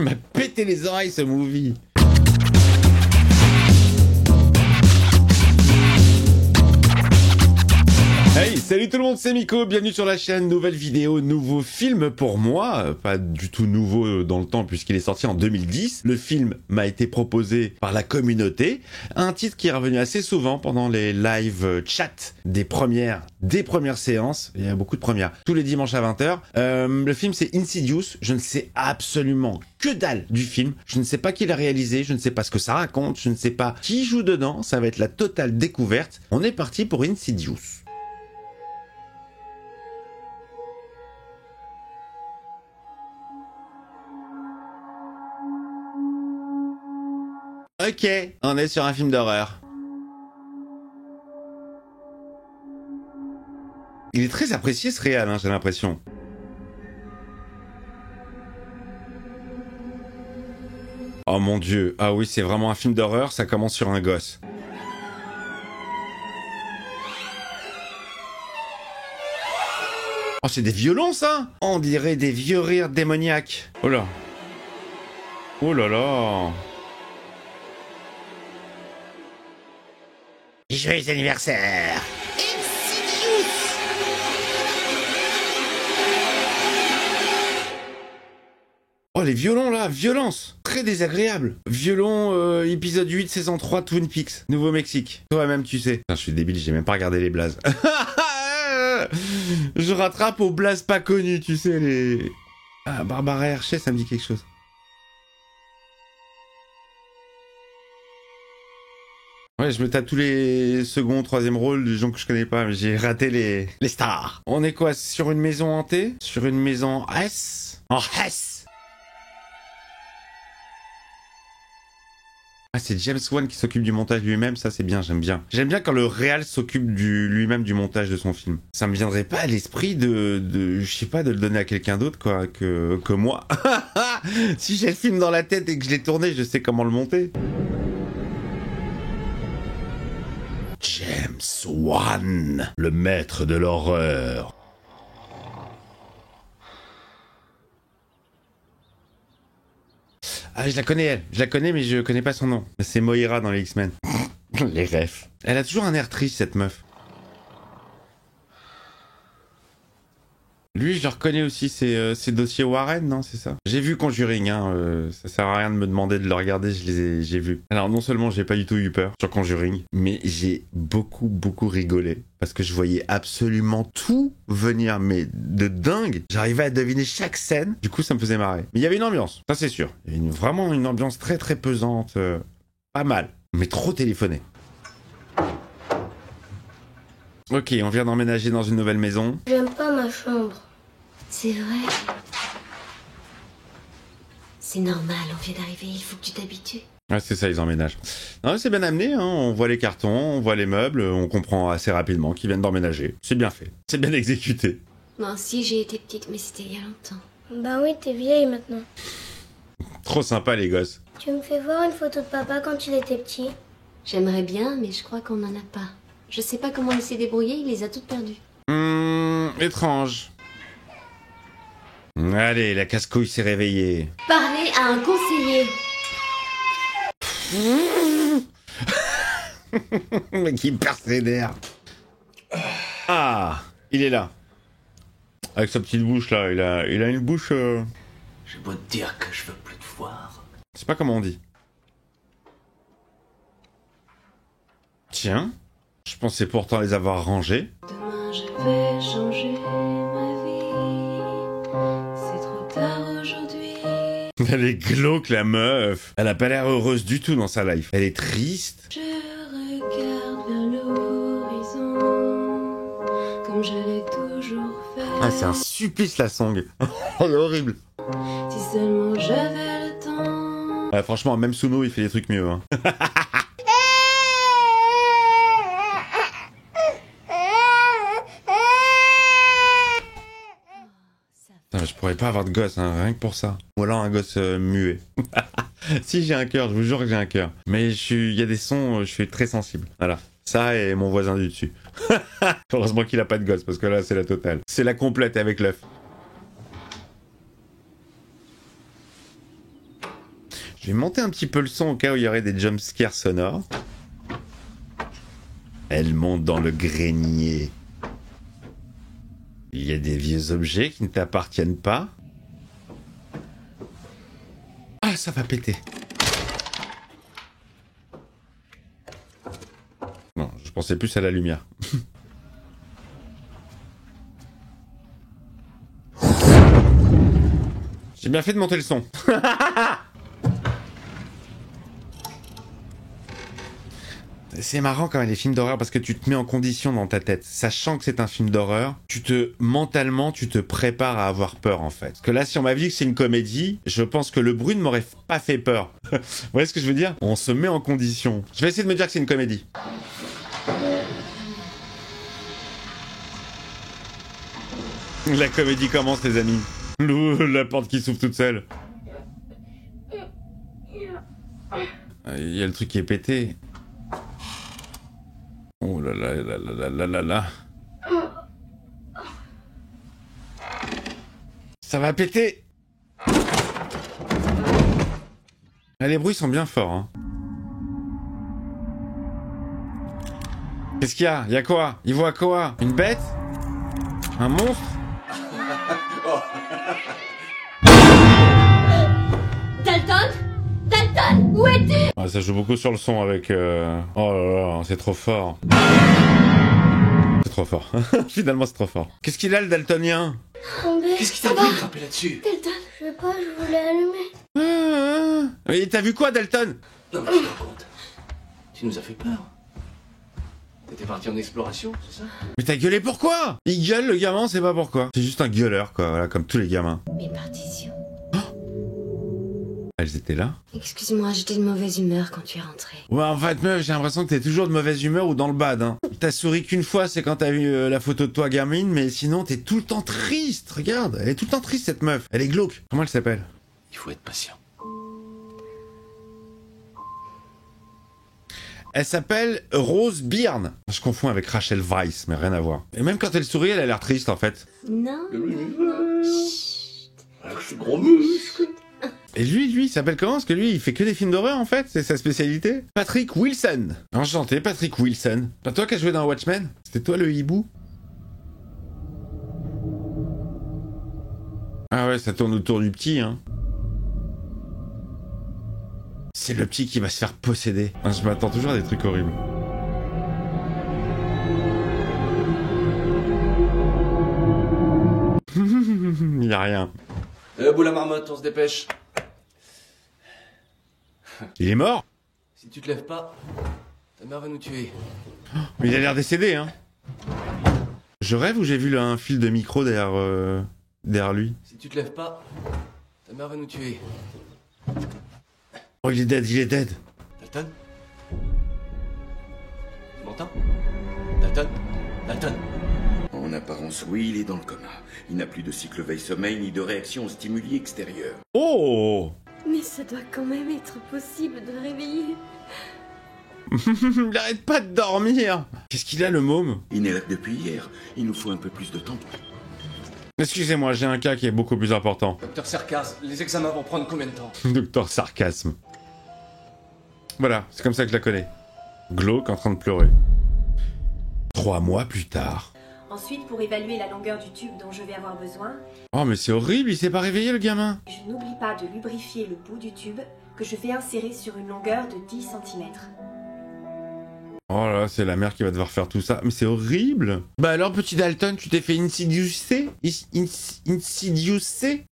Il m'a pété les oreilles ce movie. Hey, salut tout le monde, c'est Miko, bienvenue sur la chaîne, nouvelle vidéo, nouveau film pour moi, pas du tout nouveau dans le temps puisqu'il est sorti en 2010. Le film m'a été proposé par la communauté, un titre qui est revenu assez souvent pendant les live chats des premières séances, il y a beaucoup de premières, tous les dimanches à 20h. Le film c'est Insidious, je ne sais absolument que dalle du film, je ne sais pas qui l'a réalisé, je ne sais pas ce que ça raconte, je ne sais pas qui joue dedans, ça va être la totale découverte. On est parti pour Insidious. Ok, on est sur un film d'horreur. Il est très apprécié ce réal, hein, j'ai l'impression. Oh mon dieu, ah oui, c'est vraiment un film d'horreur, ça commence sur un gosse. Oh, c'est des violons ça? On dirait des vieux rires démoniaques. Oh là. Oh là là. Joyeux anniversaire! Insidious! Oh les violons là, violence! Très désagréable. Violon épisode 8 saison 3 Twin Peaks, Nouveau-Mexique. Toi-même tu sais. Putain, je suis débile, j'ai même pas regardé les blazes. Je rattrape aux blazes pas connus, tu sais les... Ah, Barbara Hershey, ça me dit quelque chose. Ouais, je me tape tous les second, troisième rôles des gens que je connais pas, mais j'ai raté les stars. On est quoi, sur une maison hantée? Sur une maison S? En Hesse? Ah, c'est James Wan qui s'occupe du montage lui-même, ça c'est bien, j'aime bien. J'aime bien quand le réal s'occupe lui-même du montage de son film. Ça me viendrait pas à l'esprit je sais pas, de le donner à quelqu'un d'autre, quoi, que moi. Si j'ai le film dans la tête et que je l'ai tourné, je sais comment le monter. James Wan, le maître de l'horreur. Ah, je la connais elle, je la connais mais je connais pas son nom. C'est Moira dans les X-Men. Les refs. Elle a toujours un air triste cette meuf. Lui, je le reconnais aussi, c'est Dossier Warren, non, c'est ça? J'ai vu Conjuring, hein, ça sert à rien de me demander de le regarder, j'ai vu. Alors non seulement j'ai pas du tout eu peur sur Conjuring, mais j'ai beaucoup rigolé, parce que je voyais absolument tout venir, mais de dingue. J'arrivais à deviner chaque scène, du coup ça me faisait marrer. Mais il y avait une ambiance, ça c'est sûr. Il y avait vraiment une ambiance très pesante, pas mal, mais trop téléphoné. Ok, on vient d'emménager dans une nouvelle maison. J'aime pas ma chambre. C'est vrai. C'est normal, on vient d'arriver, il faut que tu t'habitues. Ah, c'est ça, ils emménagent. Non, c'est bien amené, hein. On voit les cartons, on voit les meubles, on comprend assez rapidement qu'ils viennent d'emménager. C'est bien fait, c'est bien exécuté. Moi aussi j'ai été petite, mais c'était il y a longtemps. Bah oui, t'es vieille maintenant. Trop sympa les gosses. Tu me fais voir une photo de papa quand il était petit? J'aimerais bien, mais je crois qu'on n'en a pas. Je sais pas comment il s'est débrouillé, il les a toutes perdues. Étrange. Allez, la casse-couille s'est réveillée. Parlez à un conseiller. Mais qui persévère. Ah, il est là. Avec sa petite bouche là, il a une bouche... J'ai beau te dire que je veux plus te voir. Je sais pas comment on dit. Tiens, je pensais pourtant les avoir rangés. Demain je vais changer ma vie. C'est trop tard aujourd'hui. Elle est glauque la meuf. Elle a pas l'air heureuse du tout dans sa life. Elle est triste. Je regarde vers l'horizon, comme je l'ai toujours fait. Ah, c'est un supplice la song. Elle est horrible. Si seulement j'avais le temps. Ah, franchement, même Suno il fait des trucs mieux. Hein. Putain, je pourrais pas avoir de gosse, hein, rien que pour ça. Ou alors un gosse muet. Si j'ai un cœur, je vous jure que j'ai un cœur. Mais il y a des sons, je suis très sensible. Voilà. Ça et mon voisin du dessus. Heureusement qu'il a pas de gosse, parce que là, c'est la totale. C'est la complète avec l'œuf. Je vais monter un petit peu le son au cas où il y aurait des jumpscares sonores. Elle monte dans le grenier. Il y a des vieux objets qui ne t'appartiennent pas. Ah, ça va péter. Non, je pensais plus à la lumière. J'ai bien fait de monter le son. C'est marrant quand même les films d'horreur parce que tu te mets en condition dans ta tête. Sachant que c'est un film d'horreur, mentalement, tu te prépares à avoir peur en fait. Parce que là, si on m'avait dit que c'est une comédie, je pense que le bruit ne m'aurait pas fait peur. Vous voyez ce que je veux dire? On se met en condition. Je vais essayer de me dire que c'est une comédie. La comédie commence, les amis. La porte qui s'ouvre toute seule. Il y a le truc qui est pété. Oh là là là là là là là. Ça va péter. Ah, les bruits sont bien forts, hein. Qu'est-ce qu'il y a? Il y a quoi? Il voit quoi? Une bête? Un monstre? Dalton? Dalton, où es-tu? Ah, ça joue beaucoup sur le son avec... Oh là là, c'est trop fort. C'est trop fort. Finalement, c'est trop fort. Qu'est-ce qu'il a, le daltonien? Tombé. Qu'est-ce qui t'a pris de frapper là-dessus? Dalton, je sais pas, je voulais allumer. Mais t'as vu quoi, Dalton? Non mais tu te rends compte? Tu nous as fait peur. T'étais parti en exploration, c'est ça? Mais t'as gueulé pourquoi? Il gueule, le gamin, on sait pas pourquoi. C'est juste un gueuleur, quoi, voilà, comme tous les gamins. Mes partitions. Elles étaient là? Excuse-moi, j'étais de mauvaise humeur quand tu es rentré. Ouais, en fait, meuf, j'ai l'impression que t'es toujours de mauvaise humeur ou dans le bad, hein. T'as souri qu'une fois, c'est quand t'as vu la photo de toi gamine, mais sinon, t'es tout le temps triste. Regarde, elle est tout le temps triste, cette meuf. Elle est glauque. Comment elle s'appelle? Il faut être patient. Elle s'appelle Rose Byrne. Je confonds avec Rachel Weisz, mais rien à voir. Et même quand elle sourit, elle a l'air triste, en fait. Non, non, chut. Avec ce gros muscle. Et lui, il s'appelle comment? Parce que lui, il fait que des films d'horreur, en fait. C'est sa spécialité. Patrick Wilson. Enchanté, Patrick Wilson. Pas toi qui as joué dans Watchmen? C'était toi, le hibou? Ah ouais, ça tourne autour du petit, hein. C'est le petit qui va se faire posséder. Ah, je m'attends toujours à des trucs horribles. Il y a rien. Boule à marmotte, on se dépêche. Il est mort? Si tu te lèves pas, ta mère va nous tuer. Mais il a l'air décédé, hein. Je rêve ou j'ai vu un fil de micro derrière lui? Si tu te lèves pas, ta mère va nous tuer. Oh, il est dead, il est dead. Dalton? Tu m'entends? Dalton? Dalton? En apparence, oui, il est dans le coma. Il n'a plus de cycle veille-sommeil ni de réaction aux stimuli extérieurs. Oh! Mais ça doit quand même être possible de le réveiller. Il arrête pas de dormir. Qu'est-ce qu'il a, le môme? Il n'est là que depuis hier. Il nous faut un peu plus de temps. Excusez-moi, j'ai un cas qui est beaucoup plus important. Docteur Sarkaz, les examens vont prendre combien de temps? Docteur Sarcasme. Voilà, c'est comme ça que je la connais. Glauque en train de pleurer. 3 mois plus tard. Ensuite, pour évaluer la longueur du tube dont je vais avoir besoin, Oh, mais c'est horrible, il s'est pas réveillé, le gamin. je n'oublie pas de lubrifier le bout du tube que je vais insérer sur une longueur de 10 cm. Oh là, c'est la mère qui va devoir faire tout ça. Mais c'est horrible. Bah alors, petit Dalton, tu t'es fait insidiouser? Insidiouser?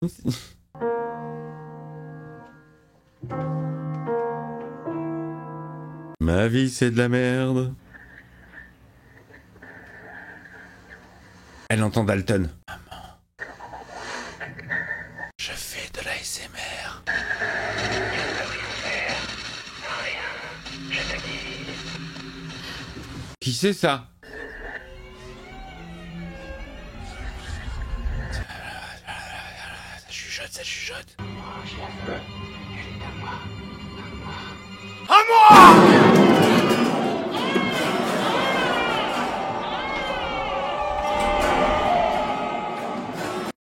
Ma vie, c'est de la merde. Elle entend Dalton. Maman. Je fais de la SMR. Qui c'est ça? Ça chuchote, ça chuchote.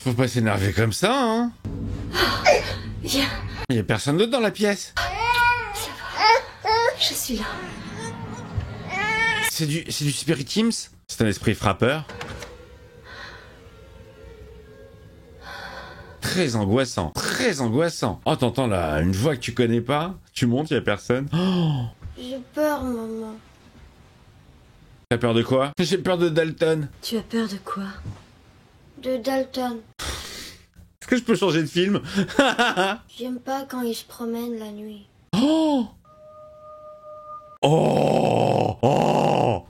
Faut pas s'énerver comme ça, hein. Viens. Il y a personne d'autre dans la pièce. Je suis là. C'est du Spirit Teams? C'est un esprit frappeur. Très angoissant, très angoissant. Oh, t'entends là, une voix que tu connais pas, tu montes, y a personne. Oh, J'ai peur, maman. t'as peur de quoi? J'ai peur de Dalton. Tu as peur de quoi? De Dalton. Est-ce que je peux changer de film? J'aime pas quand il se promène la nuit. Oh! Oh! Oh!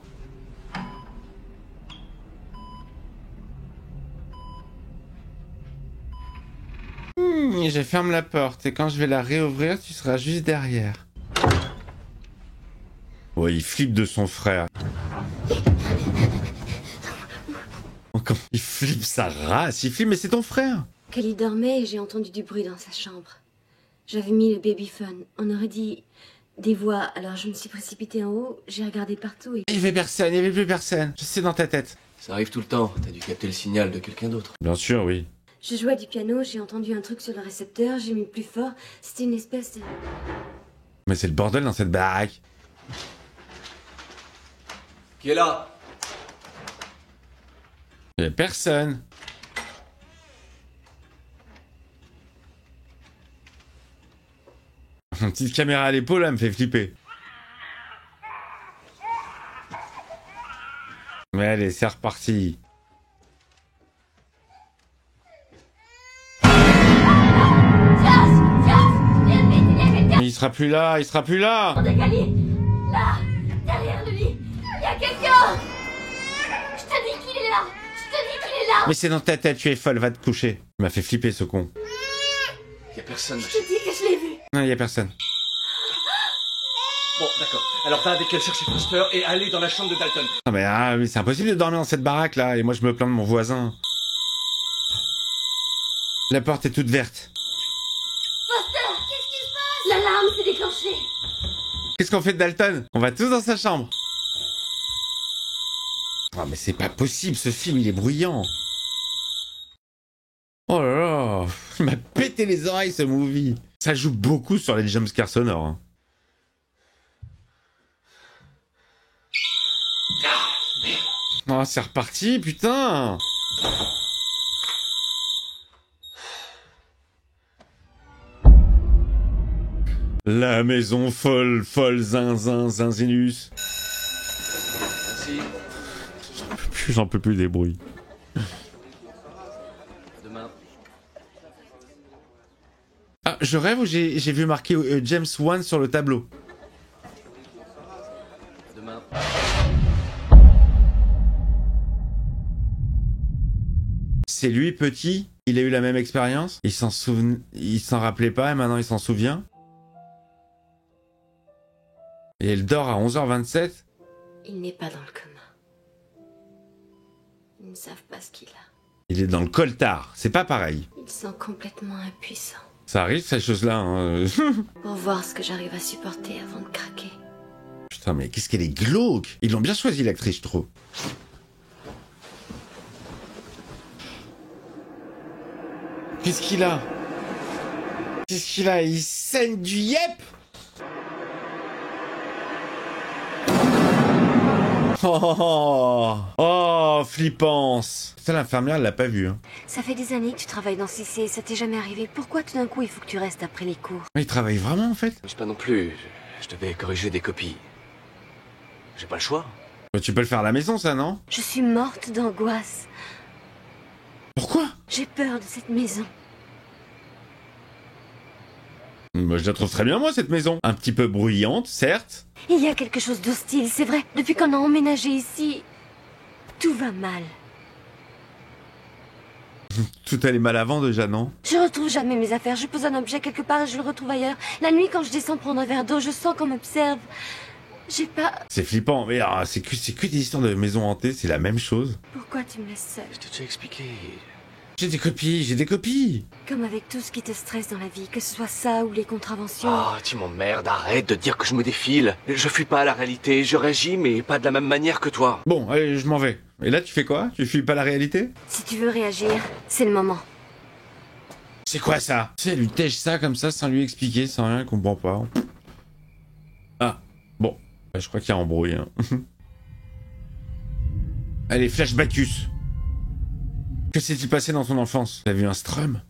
Je ferme la porte et quand je vais la réouvrir, tu seras juste derrière. Ouais, il flippe de son frère. Encore, il flippe sa race, il flippe, mais c'est ton frère. Kelly dormait et j'ai entendu du bruit dans sa chambre. J'avais mis le babyphone. On aurait dit des voix, alors je me suis précipitée en haut, j'ai regardé partout et... Il y avait personne, il y avait plus personne. Je sais dans ta tête. Ça arrive tout le temps, t'as dû capter le signal de quelqu'un d'autre. Bien sûr, oui. Je jouais du piano, j'ai entendu un truc sur le récepteur, j'ai mis plus fort, c'était une espèce de... Mais c'est le bordel dans cette baraque. Qui est là? Il y a personne. Une petite caméra à l'épaule, là, me fait flipper. Mais allez, c'est reparti. Mais il sera plus là, il sera plus là. Là, derrière lui, il y a quelqu'un. Je te dis qu'il est là. Je te dis qu'il est là. Mais c'est dans ta tête, tu es folle, va te coucher. Il m'a fait flipper ce con. Y'a personne. Je te dis que je l'ai vu. Non, il y a personne. Bon, d'accord. Alors va avec elle chercher Foster et allez dans la chambre de Dalton. Non mais c'est impossible de dormir dans cette baraque là, et moi je me plains de mon voisin. La porte est toute verte. Foster, qu'est-ce qui se passe? L'alarme s'est déclenchée. Qu'est-ce qu'on fait de Dalton? On va tous dans sa chambre. Oh mais c'est pas possible, ce film il est bruyant. Oh là là, il m'a pété les oreilles ce movie. Ça joue beaucoup sur les jumpscares sonores. Hein. Oh c'est reparti, putain. La maison folle, zinzin, zinzinus. Merci. J'en peux plus des bruits. Demain. Ah, je rêve ou j'ai vu marqué James Wan sur le tableau. Demain. C'est lui, petit, il a eu la même expérience. Il s'en rappelait pas et maintenant il s'en souvient. Et elle dort à 11h27. Il n'est pas dans le coma. Ils ne savent pas ce qu'il a. Il est dans le coltard, c'est pas pareil. Ils sont complètement impuissants. Ça arrive ces choses-là. Hein. Pour voir ce que j'arrive à supporter avant de craquer. Putain mais qu'est-ce qu'elle est glauque. Ils l'ont bien choisi l'actrice, je trouve. Qu'est-ce qu'il a? Qu'est-ce qu'il a? Il saigne du yep. Oh, flippance. Putain, l'infirmière, elle l'a pas vu. Hein. Ça fait des années que tu travailles dans CC, ça t'est jamais arrivé. Pourquoi tout d'un coup il faut que tu restes après les cours? Mais il travaille vraiment, en fait. Je sais pas non plus. Je devais corriger des copies. J'ai pas le choix. Tu peux le faire à la maison, ça, non? Je suis morte d'angoisse. Pourquoi? J'ai peur de cette maison. Moi, je la trouve très bien, moi, cette maison. Un petit peu bruyante, certes. Il y a quelque chose d'hostile, c'est vrai. Depuis qu'on a emménagé ici, tout va mal. Tout allait mal avant, déjà, non? Je retrouve jamais mes affaires. Je pose un objet quelque part et je le retrouve ailleurs. La nuit, quand je descends prendre un verre d'eau, je sens qu'on m'observe. J'ai pas... C'est flippant. Mais c'est que des histoires de maisons hantées, c'est la même chose. Pourquoi tu me laisses seule? Je t'ai déjà expliqué. J'ai des copies. Comme avec tout ce qui te stresse dans la vie, que ce soit ça ou les contraventions. Oh, tu m'emmerdes, arrête de dire que je me défile. Je fuis pas la réalité, je réagis, mais pas de la même manière que toi. Bon, allez, je m'en vais. Et là, tu fais quoi? Tu fuis pas la réalité? Si tu veux réagir, c'est le moment. C'est quoi ça? Tu sais, elle lui tèche ça comme ça sans lui expliquer, sans rien, elle comprend pas. Ah, Je crois qu'il y a embrouille. Hein. Allez, flashbackus. Que s'est-il passé dans ton enfance? T'as vu un strum?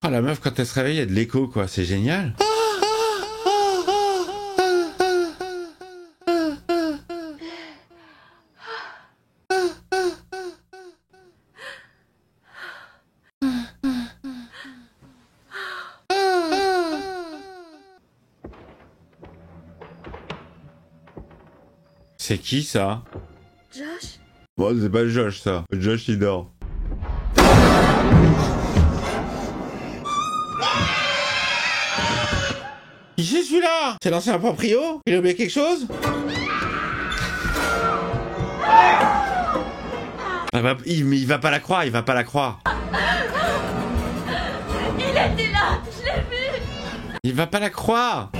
Ah, la meuf, quand elle se réveille, il y a de l'écho, quoi. C'est génial. C'est qui, ça? Josh? Bon, c'est pas Josh, ça. Josh, il dort. Qui c'est celui-là? C'est l'ancien proprio? Il a oublié quelque chose? Ah bah, mais il va pas la croire, il va pas la croire. Il était là, je l'ai vu. Il va pas la croire.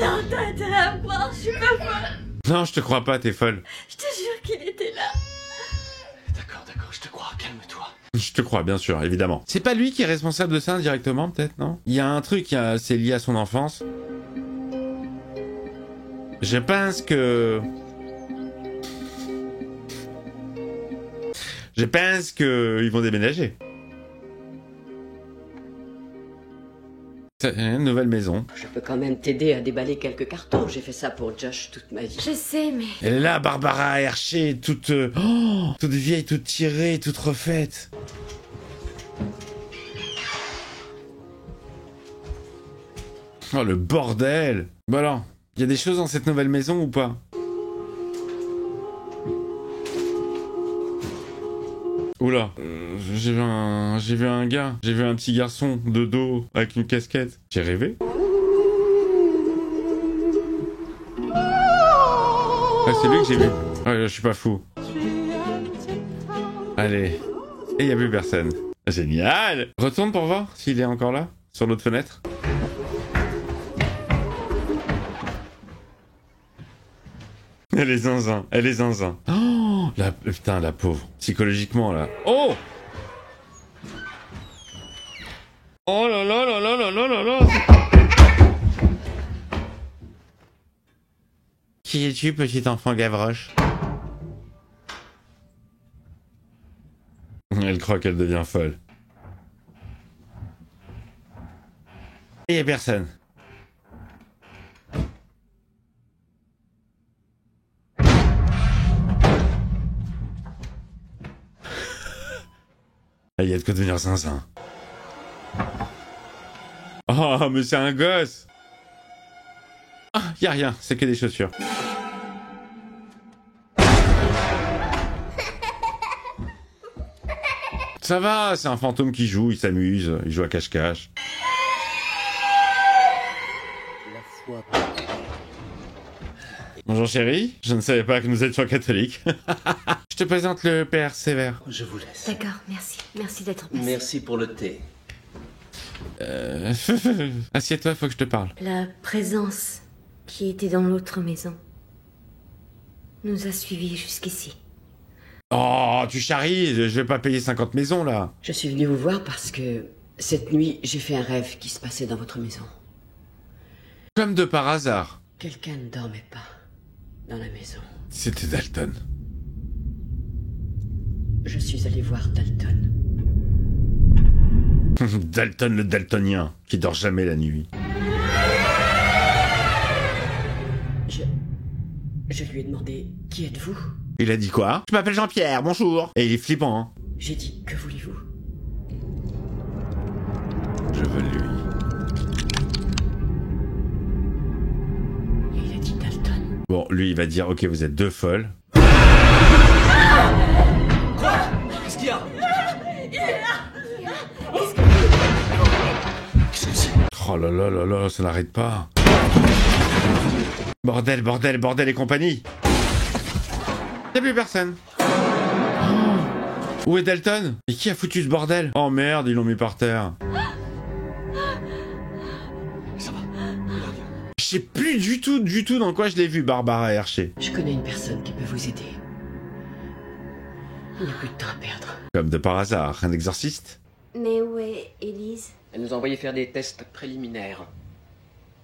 Non, t'as intérêt à me voir, je suis pas folle. Non, je te crois pas, t'es folle. Je te jure qu'il était là. D'accord, je te crois, calme-toi. Je te crois, bien sûr, évidemment. C'est pas lui qui est responsable de ça indirectement, peut-être, non? Il y a un truc, c'est lié à son enfance. Je pense que ils vont déménager. C'est une nouvelle maison. Je peux quand même t'aider à déballer quelques cartons. J'ai fait ça pour Josh toute ma vie. Je sais, mais... Elle est là, Barbara Hershey, toute vieille, toute tirée, toute refaite. Oh, le bordel! Bon alors, il y a des choses dans cette nouvelle maison ou pas? Oula, j'ai vu un gars, j'ai vu un petit garçon de dos avec une casquette. J'ai rêvé? Ah, c'est lui que j'ai vu. Ouais, je suis pas fou. Allez. Et il y a plus personne. Génial! Retourne pour voir s'il est encore là, sur l'autre fenêtre. Elle est zinzin, elle est zinzin. Oh, putain, la pauvre. Psychologiquement, là. Oh! Oh là là là là là là là là! Qui es-tu, petit enfant Gavroche? Elle croit qu'elle devient folle. Il y a personne. Il y a de quoi devenir zinzin. Oh, mais c'est un gosse! Ah, y a rien, c'est que des chaussures. Ça va, c'est un fantôme qui joue, il s'amuse, il joue à cache-cache. Bonjour chérie, je ne savais pas que nous étions catholiques. Je te présente le père Sévère. Je vous laisse. D'accord, merci. Merci d'être passé. Merci pour le thé. Assieds-toi, faut que je te parle. La présence qui était dans l'autre maison nous a suivis jusqu'ici. Oh, tu charries, je vais pas payer 50 maisons, là. Je suis venue vous voir parce que cette nuit, j'ai fait un rêve qui se passait dans votre maison. Comme de par hasard. Quelqu'un ne dormait pas dans la maison. C'était Dalton. Je suis allé voir Dalton. Dalton le daltonien, qui dort jamais la nuit. Je lui ai demandé, qui êtes-vous? Il a dit quoi? Je m'appelle Jean-Pierre, bonjour. Et il est flippant, hein. J'ai dit, que voulez-vous? Je veux lui. Et il a dit Dalton. Bon, lui, il va dire, ok, vous êtes deux folles. Quoi? Qu'est-ce qu'il y a? Qu'est-ce que c'est? Oh là là là là, ça n'arrête pas. Bordel, bordel, bordel et compagnie. Y'a plus personne. Oh, où est Dalton? Et qui a foutu ce bordel? Oh merde, ils l'ont mis par terre. Ça va. Je sais plus du tout dans quoi je l'ai vu, Barbara Hershey. Je connais une personne qui peut vous aider. Il n'y a plus de temps à perdre. Comme de par hasard, un exorciste? Mais où est Élise? Elle nous a envoyé faire des tests préliminaires.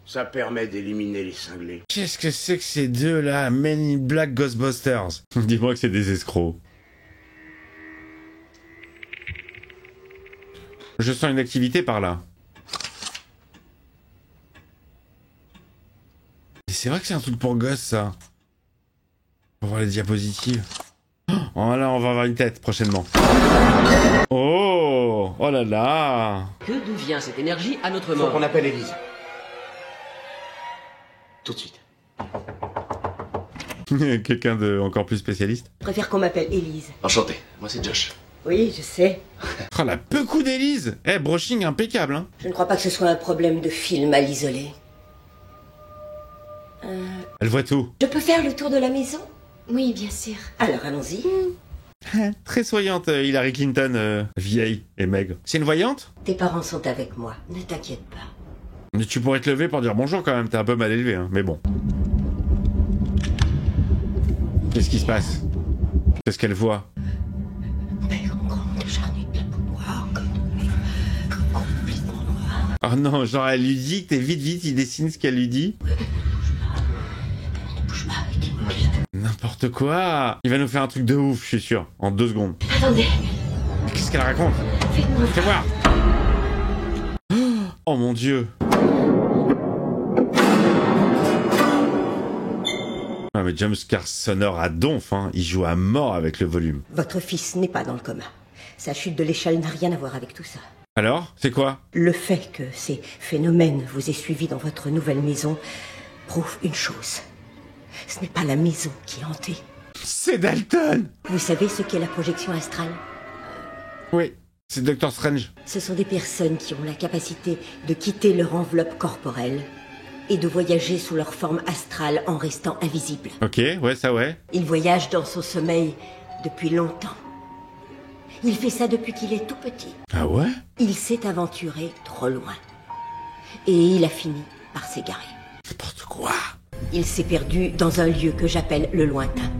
Ça permet d'éliminer les cinglés. Qu'est-ce que c'est que ces deux-là? Men in Black Ghostbusters. Dis-moi que c'est des escrocs. Je sens une activité par là. Et c'est vrai que c'est un truc pour gosses, ça. On va voir les diapositives. Oh là, on va avoir une tête prochainement. Oh! Oh là là! Que devient cette énergie à notre Faut mort? qu'on appelle Élise. Tout de suite. Quelqu'un de encore plus spécialiste. Je préfère qu'on m'appelle Élise. Enchanté, moi c'est Josh. Oui, je sais. Oh la peu-coup d'Élise! Eh, brushing impeccable, hein! Je ne crois pas que ce soit un problème de film à l'isolé. Elle voit tout. Je peux faire le tour de la maison? Oui, bien sûr. Alors allons-y. Très soyante, Hillary Clinton, vieille et maigre. C'est une voyante? Tes parents sont avec moi, ne t'inquiète pas. Mais tu pourrais te lever pour dire bonjour quand même, t'es un peu mal élevé, hein, mais bon. Qu'est-ce qui se passe? Qu'est-ce qu'elle voit? Père en grande charnue de la peau noire, complètement noire. Oh non, genre elle lui dit que t'es vite, il dessine ce qu'elle lui dit. N'importe quoi. Il va nous faire un truc de ouf, je suis sûr, en 2 secondes. Attendez, Qu'est-ce qu'elle raconte? faites-moi Fais voir. Oh mon dieu. Ah mais jumpscare sonore à donf, hein. Il joue à mort avec le volume. Votre fils n'est pas dans le coma. Sa chute de l'échelle n'a rien à voir avec tout ça. Alors? C'est quoi? Le fait que ces phénomènes vous aient suivi dans votre nouvelle maison prouve une chose. Ce n'est pas la maison qui est hantée. C'est Dalton! Vous savez ce qu'est la projection astrale? Oui, c'est Doctor Strange. Ce sont des personnes qui ont la capacité de quitter leur enveloppe corporelle et de voyager sous leur forme astrale en restant invisibles. Ok, ouais, ça ouais. Il voyage dans son sommeil depuis longtemps. Il fait ça depuis qu'il est tout petit. Ah ouais? Il s'est aventuré trop loin. Et il a fini par s'égarer. N'importe quoi. Il s'est perdu dans un lieu que j'appelle le lointain.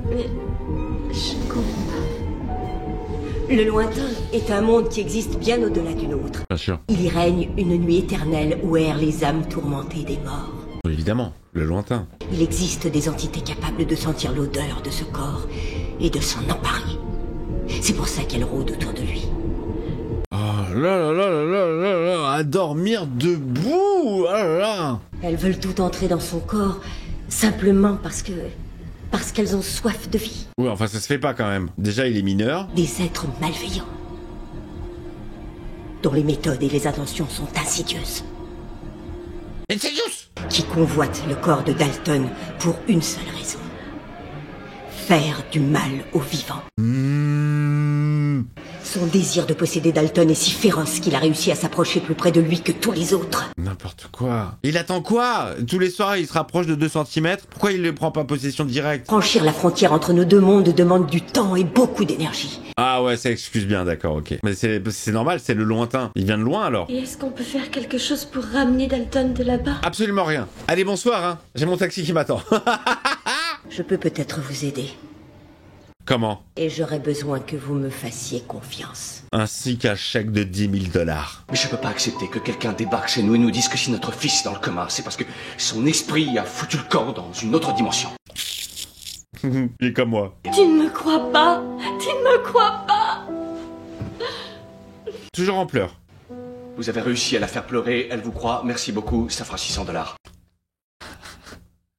Je comprends pas. Le lointain est un monde qui existe bien au-delà du nôtre. Bien sûr. Il y règne une nuit éternelle où errent les âmes tourmentées des morts. Évidemment, le lointain. Il existe des entités capables de sentir l'odeur de ce corps et de s'en emparer. C'est pour ça qu'elles rôdent autour de lui. Oh là là là là là là là, à dormir debout! Oh là là! Elles veulent tout entrer dans son corps simplement parce qu'elles ont soif de vie. Ouais, enfin ça se fait pas quand même. Déjà il est mineur. Des êtres malveillants dont les méthodes et les intentions sont insidieuses. Insidious! Qui convoitent le corps de Dalton pour une seule raison. Faire du mal aux vivants. Son désir de posséder Dalton est si féroce qu'il a réussi à s'approcher plus près de lui que tous les autres. N'importe quoi. Il attend quoi? Tous les soirs il se rapproche de 2 cm. Pourquoi il ne prend pas possession directe? Franchir la frontière entre nos deux mondes demande du temps et beaucoup d'énergie. Ah ouais, ça excuse bien, d'accord, ok. Mais c'est normal, c'est le lointain. Il vient de loin alors? Et est-ce qu'on peut faire quelque chose pour ramener Dalton de là-bas? Absolument rien. Allez, bonsoir, hein. J'ai mon taxi qui m'attend. Je peux peut-être vous aider. Comment? Et j'aurais besoin que vous me fassiez confiance. Ainsi qu'un chèque de 10 000 $. Mais je peux pas accepter que quelqu'un débarque chez nous et nous dise que si notre fils est dans le coma, c'est parce que son esprit a foutu le camp dans une autre dimension. Il est comme moi. Tu ne me crois pas? Tu ne me crois pas? Toujours en pleurs. Vous avez réussi à la faire pleurer, elle vous croit, merci beaucoup, ça fera 600 $.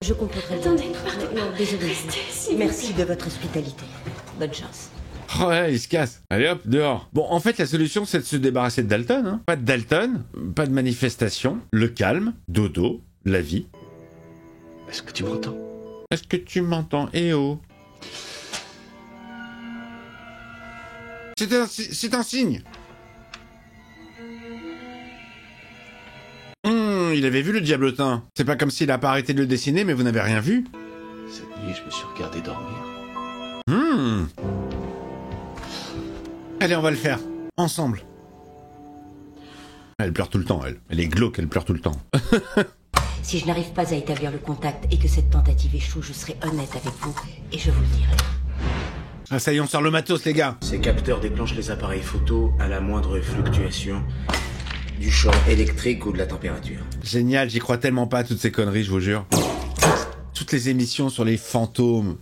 Je comprends très bien. Attendez, ne partez pas. Non, désolé. Restez, s'il vous Merci de votre hospitalité. Bonne chance. Oh ouais, il se casse. Allez hop, dehors. Bon, en fait, la solution, c'est de se débarrasser de Dalton. Hein. Pas de Dalton, pas de manifestation, le calme, dodo, la vie. Est-ce que tu m'entends? Est-ce que tu m'entends? Eh oh. C'est un signe. Il avait vu le diablotin. C'est pas comme s'il a pas arrêté de le dessiner, mais vous n'avez rien vu. Cette nuit, je me suis regardé dormir. Allez, on va le faire. Ensemble. Elle pleure tout le temps, elle. Elle est glauque, elle pleure tout le temps. Si je n'arrive pas à établir le contact et que cette tentative échoue, je serai honnête avec vous et je vous le dirai. Ah ça y est, on sort le matos, les gars. Ces capteurs déclenchent les appareils photo à la moindre fluctuation du champ électrique ou de la température. Génial, j'y crois tellement pas à toutes ces conneries, je vous jure. Toutes les émissions sur les fantômes.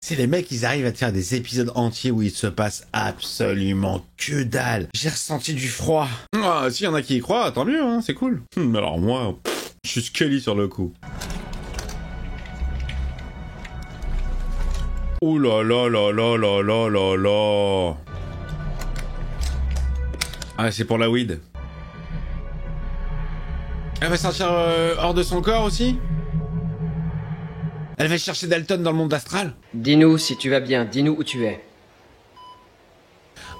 C'est les mecs, ils arrivent à te faire des épisodes entiers où il se passe absolument que dalle. J'ai ressenti du froid. Ah, s'il y en a qui y croient, tant mieux, hein, c'est cool. Alors moi, je suis Scully sur le coup. Oh là là là là là là là là. Ah, c'est pour la weed. Elle va sortir hors de son corps aussi? Elle va chercher Dalton dans le monde astral? Dis-nous si tu vas bien, dis-nous où tu es.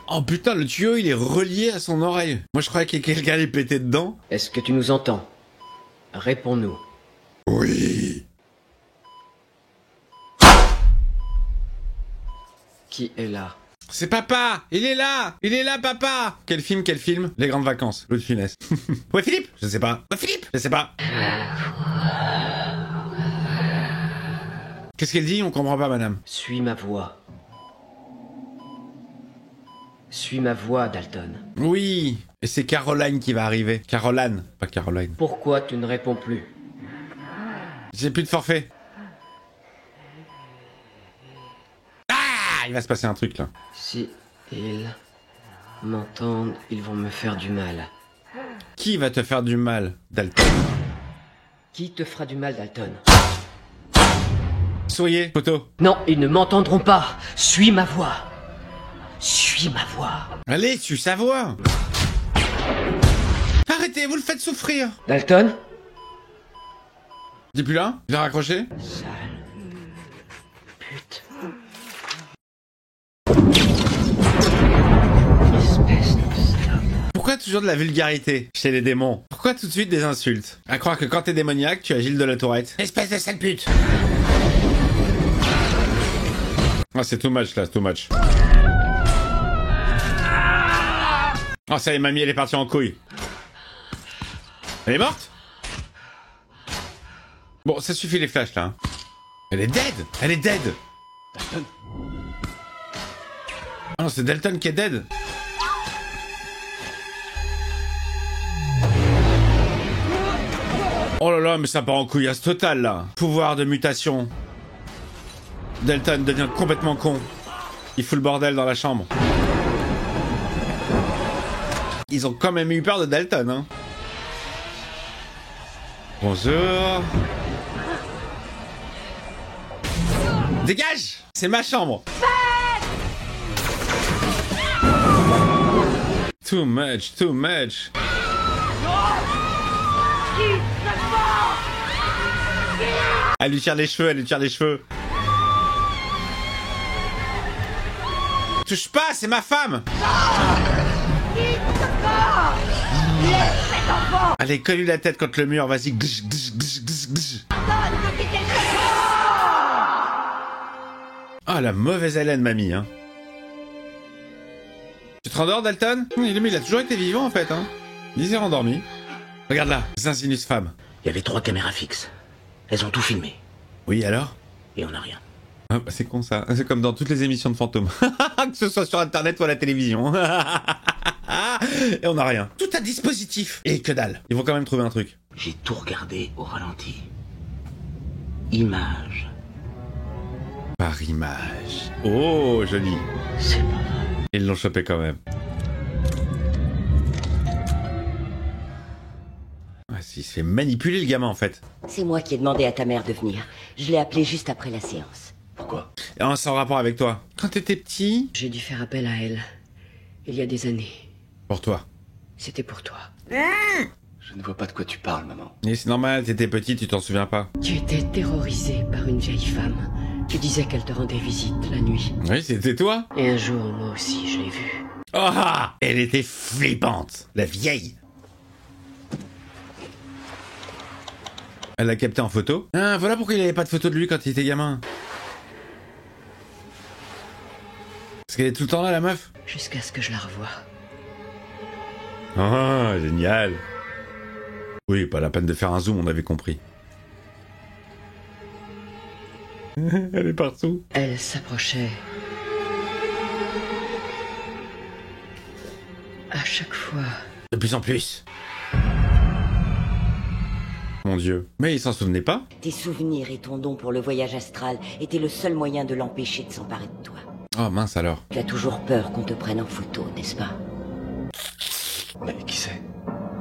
Oh putain, le tuyau il est relié à son oreille. Moi je croyais que quelqu'un allait péter dedans. Est-ce que tu nous entends? Réponds-nous. Oui. Qui est là? C'est papa. Il est là papa. Quel film? Les Grandes Vacances, Louis de Funès. Ouais Philippe? Je sais pas. Ouais Philippe? Je sais pas. Qu'est-ce qu'elle dit? On comprend pas, madame. Suis ma voix. Suis ma voix, Dalton. Oui. Et c'est Caroline qui va arriver. Caroline, pas Caroline. Pourquoi tu ne réponds plus? J'ai plus de forfait. Ah, il va se passer un truc là. Si ils m'entendent, ils vont me faire du mal. Qui va te faire du mal, Dalton? Qui te fera du mal, Dalton? Souriez, photo. Non, ils ne m'entendront pas. Suis ma voix. Suis ma voix. Allez, suis sa voix. Arrêtez, vous le faites souffrir. Dalton? Dis plus là. Il va raccrocher. Sale pute. Espèce de salope. Pourquoi toujours de la vulgarité chez les démons? Pourquoi tout de suite des insultes? À croire que quand t'es démoniaque, tu as Gilles de la Tourette. Espèce de sale pute. Ah, c'est too much là, too much. Oh, ça y est, mamie, elle est partie en couille. Elle est morte? Bon, ça suffit les flashs là. Hein. Elle est dead. Elle est dead. Dalton. Ah non, c'est Dalton qui est dead. Oh là là, mais ça part en couillasse totale là. Pouvoir de mutation. Dalton devient complètement con. Il fout le bordel dans la chambre. Ils ont quand même eu peur de Dalton, hein. Bonjour. Dégage! C'est ma chambre. Too much, too much. Elle lui tire les cheveux, elle lui tire les cheveux. Touche pas, c'est ma femme. Allez, colle-lui la tête contre le mur, vas-y. Ah, la mauvaise haleine, mamie, hein. Tu te rendors, Dalton? Il a toujours été vivant, en fait, hein. Il s'est rendormi. Regarde là, Zinzinus femme. Il y avait 3 caméras fixes. Elles ont tout filmé. Oui, alors? Et on n'a rien. Ah, bah c'est con ça. C'est comme dans toutes les émissions de fantômes. Que ce soit sur internet ou à la télévision. Et on n'a rien. Tout à dispositif. Et que dalle. Ils vont quand même trouver un truc. J'ai tout regardé au ralenti. Image. Par image. Oh, joli. C'est pas vrai. Ils l'ont chopé quand même. Ah, il se fait manipuler le gamin en fait. C'est moi qui ai demandé à ta mère de venir. Je l'ai appelée juste après la séance. Pourquoi? Et c'est en rapport avec toi. Quand t'étais petit... J'ai dû faire appel à elle. Il y a des années. Pour toi. C'était pour toi. Je ne vois pas de quoi tu parles, maman. Et c'est normal, t'étais petit, tu t'en souviens pas. Tu étais terrorisé par une vieille femme. Tu disais qu'elle te rendait visite la nuit. Oui, c'était toi. Et un jour, moi aussi, je l'ai vue. Ah, elle était flippante, la vieille. Elle l'a capté en photo. Ah, voilà pourquoi il avait pas de photo de lui quand il était gamin. Parce qu'elle est tout le temps là, la meuf. Jusqu'à ce que je la revoie. Ah, génial. Oui, pas la peine de faire un zoom, on avait compris. Elle est partout. Elle s'approchait. À chaque fois. De plus en plus. Mon Dieu. Mais il s'en souvenait pas? Tes souvenirs et ton don pour le voyage astral étaient le seul moyen de l'empêcher de s'emparer de toi. Oh mince alors. Tu as toujours peur qu'on te prenne en photo, n'est-ce pas? Mais qui c'est?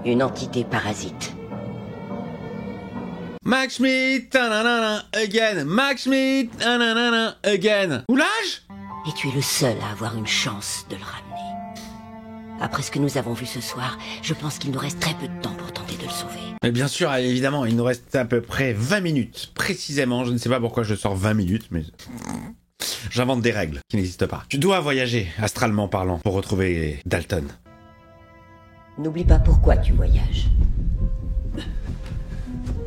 Une entité parasite. Max Schmidt, tananana, again. Max Schmidt, tananana, again. Oulage? Et tu es le seul à avoir une chance de le ramener. Après ce que nous avons vu ce soir, je pense qu'il nous reste très peu de temps pour tenter de le sauver. Mais bien sûr, évidemment, il nous reste à peu près 20 minutes. Précisément, je ne sais pas pourquoi je sors 20 minutes, mais... J'invente des règles qui n'existent pas. Tu dois voyager, astralement parlant, pour retrouver Dalton. N'oublie pas pourquoi tu voyages.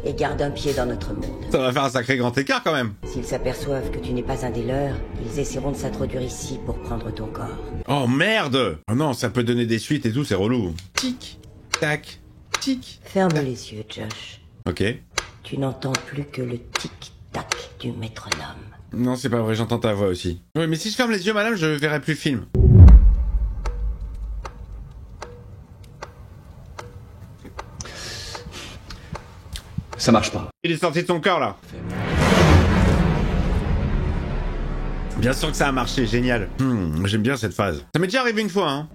Et garde un pied dans notre monde. Ça va faire un sacré grand écart quand même. S'ils s'aperçoivent que tu n'es pas un des leurs, ils essaieront de s'introduire ici pour prendre ton corps. Oh merde! Oh non, ça peut donner des suites et tout, c'est relou. Tic, tac, tic. Ferme les yeux, Josh. Ok. Tu n'entends plus que le tic-tac du métronome. Non, c'est pas vrai, j'entends ta voix aussi. Oui, mais si je ferme les yeux, madame, je verrai plus le film. Ça marche pas. Il est sorti de son corps, là. Bien sûr que ça a marché, génial. J'aime bien cette phase. Ça m'est déjà arrivé une fois, hein.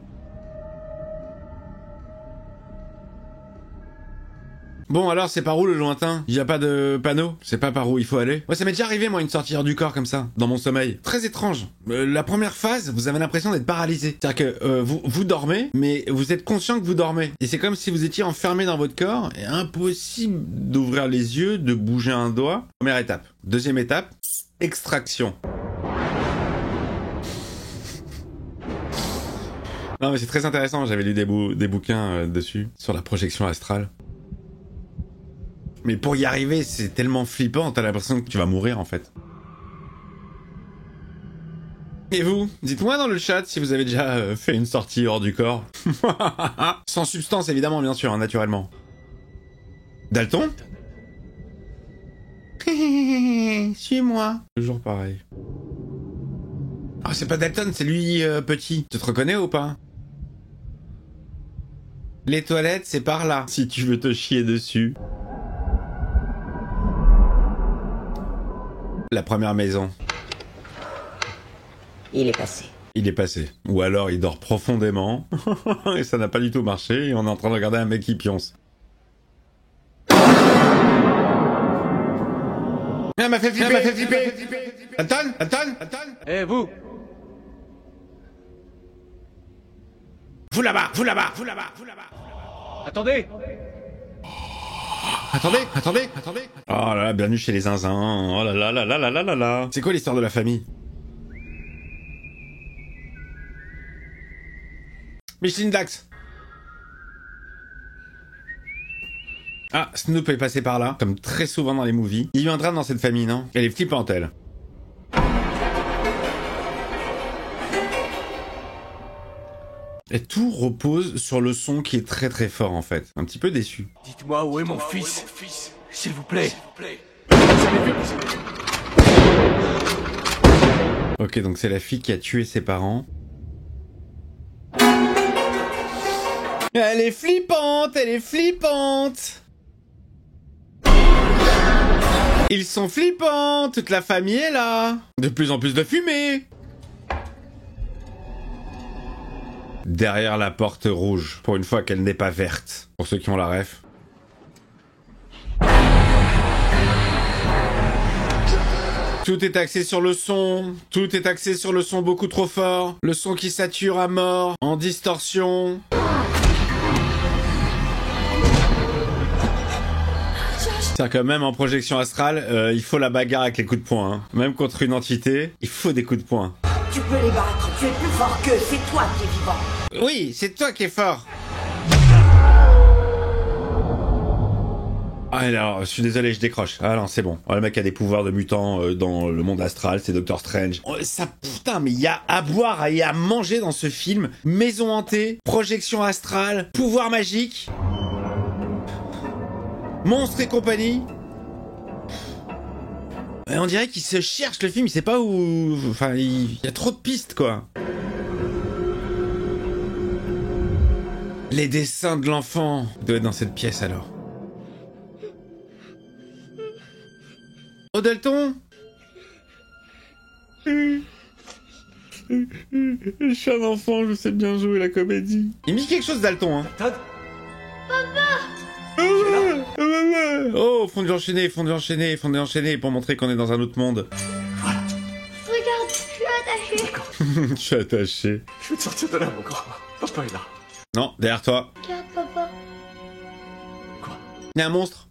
Bon, alors, c'est par où le lointain? Il y a pas de panneau? C'est pas par où il faut aller? Ouais, ça m'est déjà arrivé, moi, une sortie hors du corps comme ça, dans mon sommeil. Très étrange. La première phase, vous avez l'impression d'être paralysé. C'est-à-dire que vous dormez, mais vous êtes conscient que vous dormez. Et c'est comme si vous étiez enfermé dans votre corps, et impossible d'ouvrir les yeux, de bouger un doigt. Première étape. Deuxième étape, extraction. Non, mais c'est très intéressant, j'avais lu des bouquins dessus, sur la projection astrale. Mais pour y arriver, c'est tellement flippant, t'as l'impression que tu vas mourir en fait. Et vous, dites-moi dans le chat si vous avez déjà fait une sortie hors du corps. Sans substance évidemment, bien sûr, naturellement. Dalton? Suis-moi. Toujours pareil. Oh, c'est pas Dalton, c'est lui petit. Tu te reconnais ou pas? Les toilettes, c'est par là, si tu veux te chier dessus. La première maison. Il est passé. Il est passé. Ou alors il dort profondément, et ça n'a pas du tout marché, et on est en train de regarder un mec qui pionce. Elle m'a fait flipper, Dalton. Eh, vous! Vous là-bas. Attendez! Attendez. Oh là là, bienvenue chez les zinzins. Oh là là. C'est quoi l'histoire de la famille? Micheline Dax. Ah, Snoop est passé par là, comme très souvent dans les movies. Il y a eu un drame dans cette famille, non? Elle est flippante, elle. Et tout repose sur le son qui est très très fort en fait. Un petit peu déçu. Dites-moi où est mon fils, s'il vous plaît. Ok, donc c'est la fille qui a tué ses parents. Elle est flippante. Ils sont flippants, toute la famille est là. De plus en plus de fumée. Derrière la porte rouge, pour une fois qu'elle n'est pas verte. Pour ceux qui ont la ref. Tout est axé sur le son. Tout est axé sur le son beaucoup trop fort. Le son qui sature à mort, en distorsion. C'est-à-dire que même en projection astrale, il faut la bagarre avec les coups de poing. Hein. Même contre une entité, il faut des coups de poing. Tu peux les battre, tu es plus fort qu'eux, c'est toi qui es vivant. Oui, c'est toi qui es fort. Ah alors, je suis désolé, je décroche. Ah non, c'est bon. Oh, le mec a des pouvoirs de mutant dans le monde astral, c'est Doctor Strange. Oh, ça, putain, mais il y a à boire et à manger dans ce film. Maison hantée, projection astrale, pouvoir magique, monstres et compagnie. Et on dirait qu'il se cherche le film, il sait pas où... Enfin, il y a trop de pistes, quoi. Les dessins de l'enfant doivent être dans cette pièce, alors. Oh, Dalton! Je suis un enfant, je sais bien jouer la comédie. Il me dit quelque chose, Dalton, hein. Papa! Oh, fond d'enchaîner pour montrer qu'on est dans un autre monde. Regarde, je suis attachée. Je suis attaché. Je vais te sortir de là, mon grand. Papa est là. Non, derrière toi. Regarde, papa. Quoi? Il y a un monstre.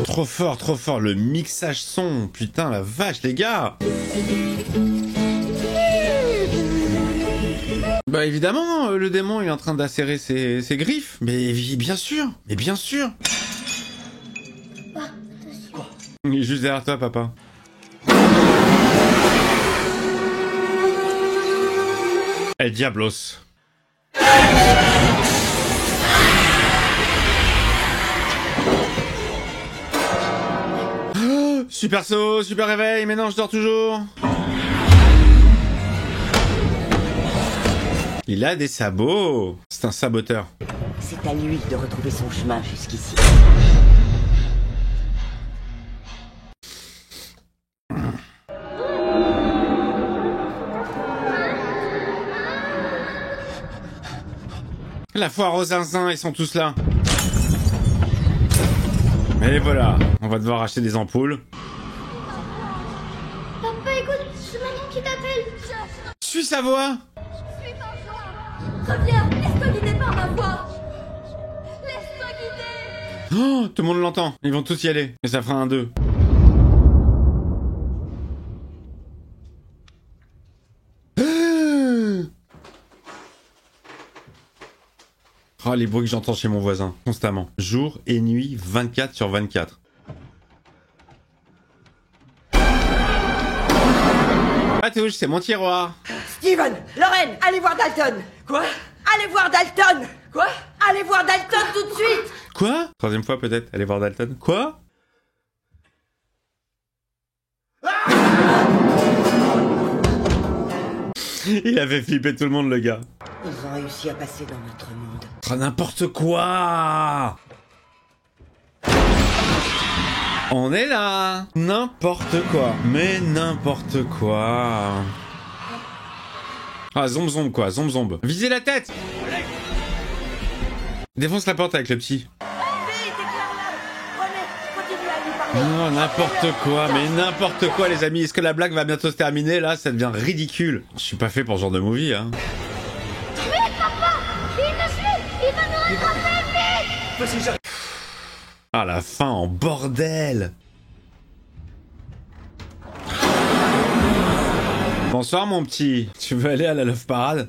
Trop fort, le mixage son. Putain, la vache, les gars. Bah évidemment, le démon il est en train d'acérer ses griffes. Mais bien sûr, Il est juste derrière toi, papa. El Diablos. Super saut, super réveil, mais non, je dors toujours. Il a des sabots. C'est un saboteur. C'est à lui de retrouver son chemin jusqu'ici. La foire aux zinzins, ils sont tous là. Et voilà, on va devoir acheter des ampoules. Papa, écoute, c'est maman qui t'appelle. Suis sa voix. Suis ta voix. Reviens, laisse-toi guider par ma voix. Laisse-toi guider. Oh, tout le monde l'entend. Ils vont tous y aller. Et ça fera un 2. Oh, les bruits que j'entends chez mon voisin, constamment. Jour et nuit, 24/24. Patouche, c'est mon tiroir. Steven, Lorraine, allez voir Dalton. Quoi? Allez voir Dalton. Quoi? Allez voir Dalton tout de suite. Quoi? Troisième fois peut-être, allez voir Dalton. Quoi? Il avait flippé tout le monde, le gars. Ils ont réussi à passer dans notre monde. Oh, n'importe quoi! On est là! N'importe quoi. Mais n'importe quoi. Ah, zombe quoi, zombe. Visez la tête! Défonce la porte avec le petit. Non, n'importe quoi, mais n'importe quoi, les amis. Est-ce que la blague va bientôt se terminer, là? Ça devient ridicule. Je suis pas fait pour ce genre de movie, hein. Vite, papa! Il me suit! Il va nous rattraper, vite! Vas-y, j'arrive. Ah, la fin en bordel! Bonsoir, mon petit. Tu veux aller à la Love Parade?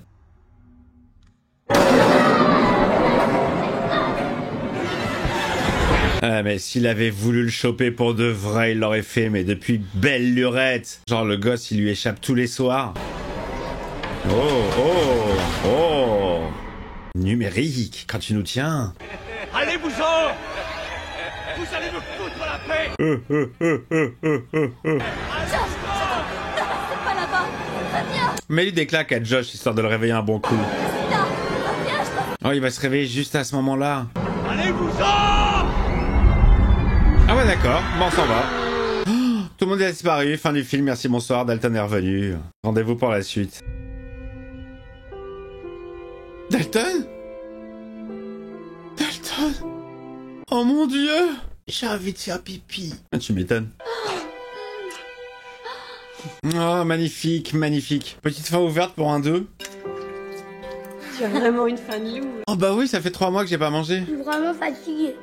Ah, mais s'il avait voulu le choper pour de vrai, il l'aurait fait, mais depuis belle lurette. Genre, le gosse, il lui échappe tous les soirs. Oh! Numérique, quand tu nous tiens. Allez-vous-en! Vous allez me foutre la paix! C'est pas là-bas! Reviens! Mets-lui des claques à Josh, histoire de le réveiller un bon coup. C'est là! Reviens, je t'en... Oh, il va se réveiller juste à ce moment-là. Allez-vous-en! Ah ouais, d'accord, bon, on s'en va. Oh, tout le monde est disparu, fin du film, merci, bonsoir, Dalton est revenu. Rendez-vous pour la suite. Dalton? Oh mon Dieu! J'ai envie de faire pipi. Ah, tu m'étonnes. Oh, magnifique. Petite fin ouverte pour un 2. Tu as vraiment une fan loup. Oh bah oui, ça fait 3 mois que j'ai pas mangé. Je suis vraiment fatiguée.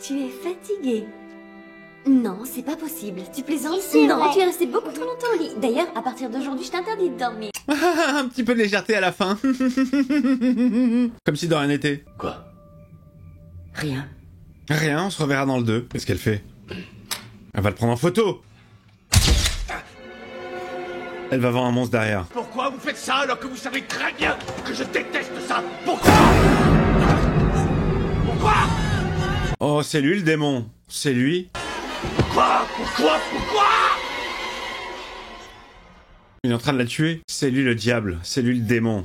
Tu es fatigué. Non, c'est pas possible. Tu plaisantes? Si, c'est Non, vrai. tu es resté beaucoup trop longtemps au lit. D'ailleurs, à partir d'aujourd'hui, je t'interdis de dormir. Un petit peu de légèreté à la fin. Comme si de rien n'était. Quoi? Rien. Rien, on se reverra dans le 2. Qu'est-ce qu'elle fait? Elle va le prendre en photo. Elle va voir un monstre derrière. Pourquoi vous faites ça alors que vous savez très bien que je déteste ça? Pourquoi? Oh, c'est lui le démon. C'est lui. Pourquoi? Il est en train de la tuer. C'est lui le diable. C'est lui le démon.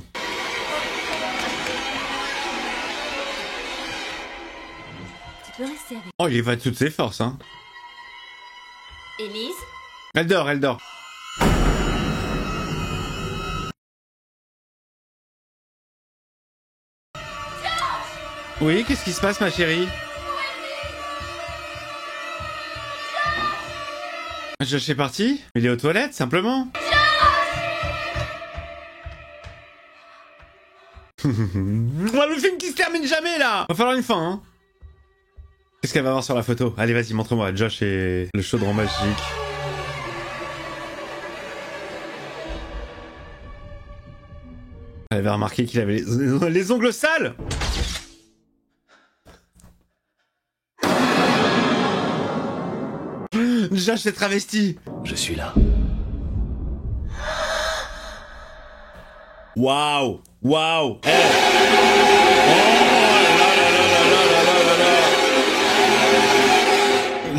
Tu peux rester avec... Oh, il y va de toutes ses forces, hein. Élise? Elle dort, elle dort. Oui, qu'est-ce qui se passe, ma chérie? Josh est parti? Il est aux toilettes, simplement. Le film qui se termine jamais, là. Va falloir une fin, hein. Qu'est-ce qu'elle va avoir sur la photo? Allez, vas-y, montre-moi. Josh et le chaudron magique. Elle avait remarqué qu'il avait les ongles sales. Josh s'est travesti. Je suis là. Waouh. Waouh.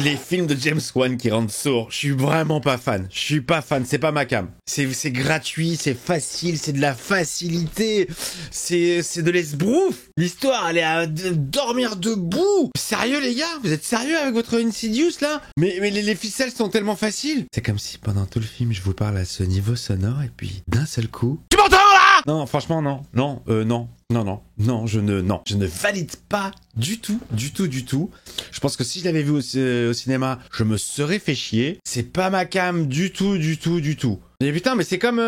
Les films de James Wan qui rendent sourd, je suis vraiment pas fan. Je suis pas fan, c'est pas ma cam. C'est gratuit, c'est facile, c'est de la facilité. C'est de l'esbrouf. L'histoire, elle est à dormir debout. Sérieux les gars? Vous êtes sérieux avec votre Insidious là? Mais les ficelles sont tellement faciles. C'est comme si pendant tout le film, je vous parle à ce niveau sonore et puis d'un seul coup... Tu m'entends là? Non, franchement non. Non, je ne valide pas du tout. Je pense que si je l'avais vu au cinéma, je me serais fait chier. C'est pas ma cam du tout. Mais putain, mais c'est comme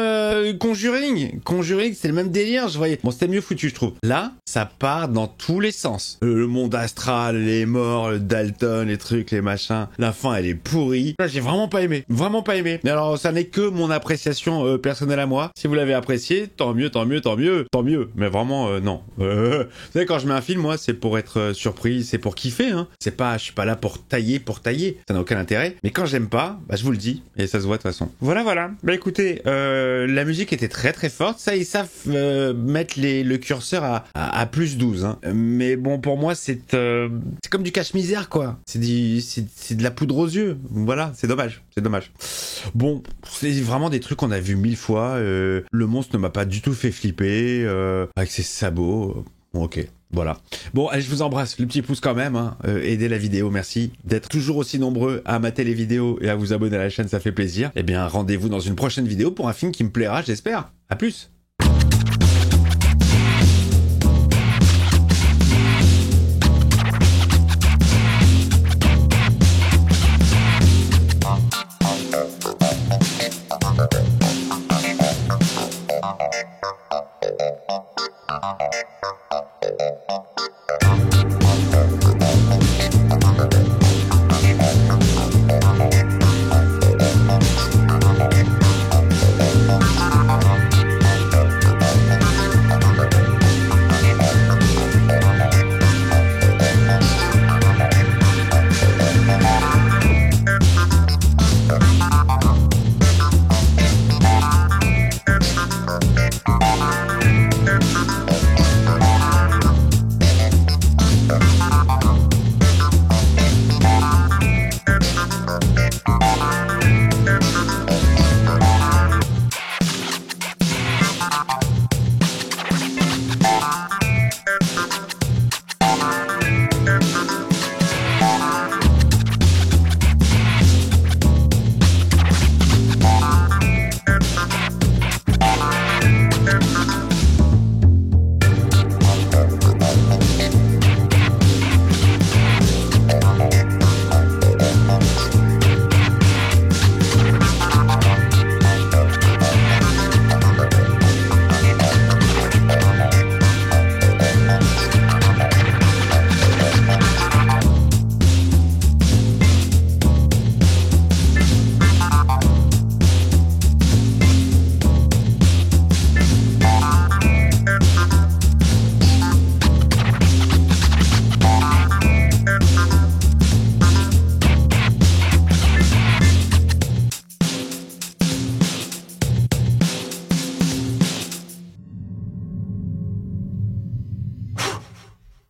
Conjuring. Conjuring, c'est le même délire, je voyais. Bon, c'était mieux foutu, je trouve. Là, ça part dans tous les sens. Le monde astral, les morts, le Dalton, les trucs, les machins. La fin, elle est pourrie. Là, j'ai vraiment pas aimé. Mais alors, ça n'est que mon appréciation personnelle à moi. Si vous l'avez apprécié, tant mieux. Mais vraiment, non. Vous savez, quand je mets un film, moi, c'est pour être surpris, c'est pour kiffer, hein. C'est pas, je suis pas là pour tailler. Ça n'a aucun intérêt. Mais quand j'aime pas, bah, je vous le dis. Et ça se voit de toute façon. Voilà. Bah, écoutez, la musique était très très forte. Ça, ils savent mettre le curseur à plus 12. Hein. Mais bon, pour moi, c'est comme du cache-misère, quoi. C'est de la poudre aux yeux. Voilà, c'est dommage. Bon, c'est vraiment des trucs qu'on a vu 1000 fois. Le monstre ne m'a pas du tout fait flipper. Avec ses sabots. Bon, ok. Voilà. Bon, allez, je vous embrasse. Le petit pouce quand même. Hein. Aidez la vidéo. Merci d'être toujours aussi nombreux à mater les vidéos et à vous abonner à la chaîne. Ça fait plaisir. Eh bien, rendez-vous dans une prochaine vidéo pour un film qui me plaira, j'espère. À plus.